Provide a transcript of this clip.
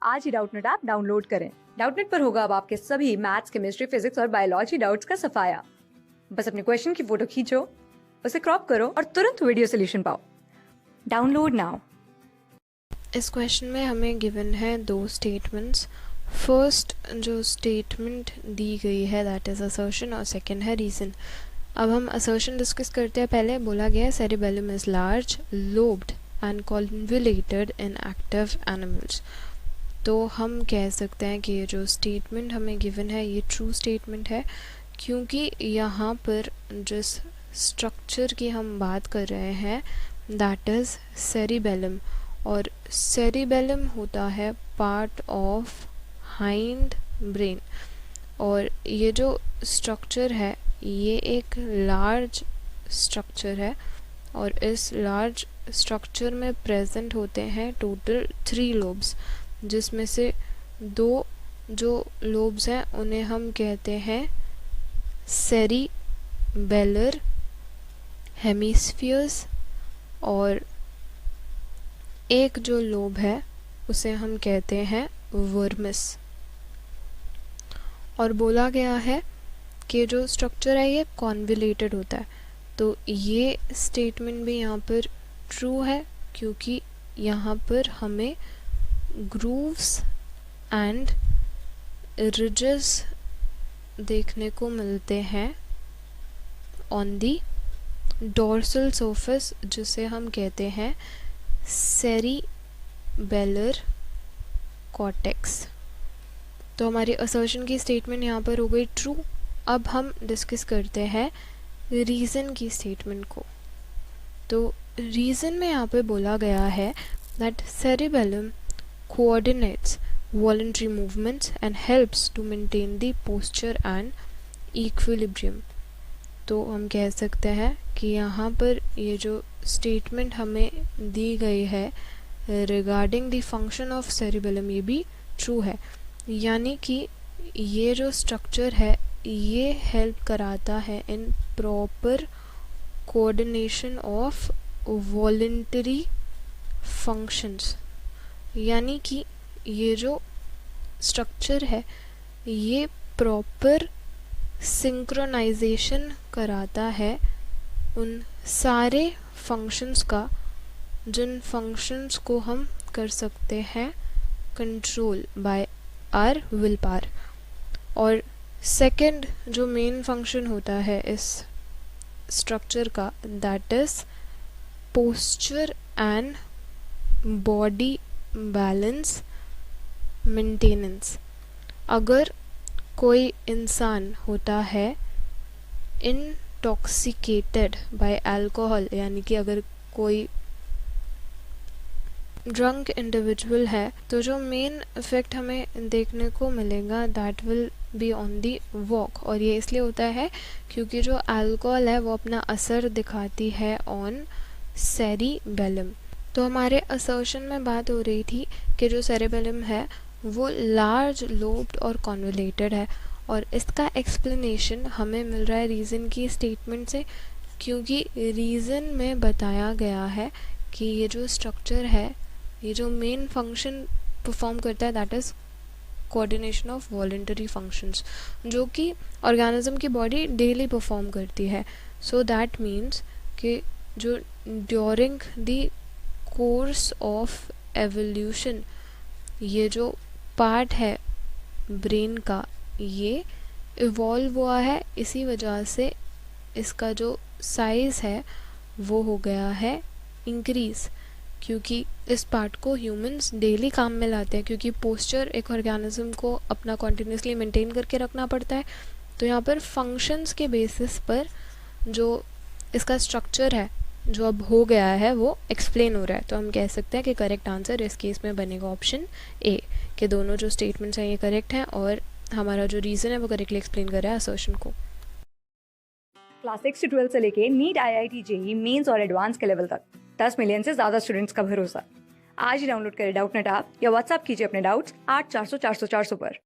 आज ही Doubtnut app download करें। Doubtnut पर होगा अब आपके सभी मैथ्स, केमिस्ट्री, फिजिक्स और बायोलॉजी डाउट्स का सफाया। बस अपने क्वेश्चन की फोटो खींचो, उसे क्रॉप करो और तुरंत वीडियो सोल्यूशन पाओ। Download now. इस क्वेश्चन में हमें गिवन है दो स्टेटमेंट्स। फर्स्ट जो स्टेटमेंट दी गई है दैट इज़ असर्शन और सेकंड है रीज़न। अब हम असर्शन डिस्कस करते हैं। पहले बोला गया है cerebellum is large, lobed and convoluted in active animals. तो हम कह सकते हैं कि ये जो स्टेटमेंट हमें गिवन है ये ट्रू स्टेटमेंट है, क्योंकि यहाँ पर जिस स्ट्रक्चर की हम बात कर रहे हैं दैट इज़ सेरिबेलम, और सेरिबेलम होता है पार्ट ऑफ हाइंड ब्रेन। और ये जो स्ट्रक्चर है ये एक लार्ज स्ट्रक्चर है, और इस लार्ज स्ट्रक्चर में प्रेजेंट होते हैं टोटल 3 लोब्स, जिसमें से 2 जो लोब्स हैं उन्हें हम कहते हैं सेरिबेलर हेमिस्फीयर्स, और एक जो लोब है उसे हम कहते हैं वर्मिस। और बोला गया है कि जो स्ट्रक्चर है ये कॉन्वोल्यूटेड होता है। तो ये स्टेटमेंट भी यहाँ पर ट्रू है, क्योंकि यहाँ पर हमें ग्रूव्स एंड रिजेस देखने को मिलते हैं ऑन दी डोर्सल सरफेस, जिसे हम कहते हैं सेरिबेलर कॉर्टेक्स। तो हमारी असर्शन की स्टेटमेंट यहाँ पर हो गई ट्रू। अब हम डिस्कस करते हैं रीज़न की स्टेटमेंट को। तो रीज़न में यहाँ पे बोला गया है that cerebellum coordinates voluntary movements and helps to maintain the posture and equilibrium। तो हम कह सकते हैं कि यहाँ पर ये जो स्टेटमेंट हमें दी गई है regarding the function of cerebellum ये भी ट्रू है, यानी कि ये जो स्ट्रक्चर है ये हेल्प कराता है in proper coordination of voluntary functions. यानी कि ये जो स्ट्रक्चर है ये प्रॉपर सिंक्रोनाइजेशन कराता है उन सारे फंक्शंस का जिन फंक्शंस को हम कर सकते हैं control by our will power. और सेकंड जो मेन फंक्शन होता है इस स्ट्रक्चर का that is posture and body balance maintenance. अगर कोई इंसान होता है इंटॉक्सिकेटेड बाय अल्कोहल, यानी कि अगर कोई ड्रंक इंडिविजुअल है, तो जो मेन इफेक्ट हमें देखने को मिलेगा that will be on the walk. और ये इसलिए होता है क्योंकि जो अल्कोहल है वो अपना असर दिखाती है ऑन सेरिबेलम। तो हमारे असर्शन में बात हो रही थी कि जो सेरिबेलम है वो लार्ज, लोब्ड और कॉन्वोल्यूटेड है, और इसका एक्सप्लेनेशन हमें मिल रहा है रीज़न की स्टेटमेंट से, क्योंकि रीज़न में बताया गया है कि ये जो स्ट्रक्चर है ये जो मेन फंक्शन परफॉर्म करता है that is coordination of voluntary functions, जो कि ऑर्गेनिज्म की बॉडी डेली परफॉर्म करती है। सो दैट मीन्स कि जो during the course of evolution ये जो पार्ट है ब्रेन का ये इवॉल्व हुआ है, इसी वजह से इसका जो साइज़ है वो हो गया है इंक्रीज़, क्योंकि इस पार्ट को ह्यूमंस डेली काम में लाते हैं, क्योंकि पोस्चर एक ऑर्गेनिज्म को अपना कॉन्टिन्यूसली मेंटेन करके रखना पड़ता है। तो यहाँ पर फंक्शंस के बेसिस पर जो इसका स्ट्रक्चर है जो अब हो गया है वो एक्सप्लेन हो रहा है। तो हम कह सकते हैं कि करेक्ट आंसर इस केस में बनेगा ऑप्शन ए, कि दोनों जो स्टेटमेंट्स हैं ये करेक्ट हैं और हमारा जो रीज़न है वो करेक्टली एक्सप्लेन कर रहा है असर्शन को। क्लास 6 से 12 से लेके नीट, IIT, JEE मेंस और एडवांस के लेवल तक 10 मिलियन से ज्यादा स्टूडेंट्स का भरोसा। आज ही डाउनलोड करें डाउटनेट ऐप या व्हाट्सएप कीजिए अपने डाउट्स 8400 400 400 पर।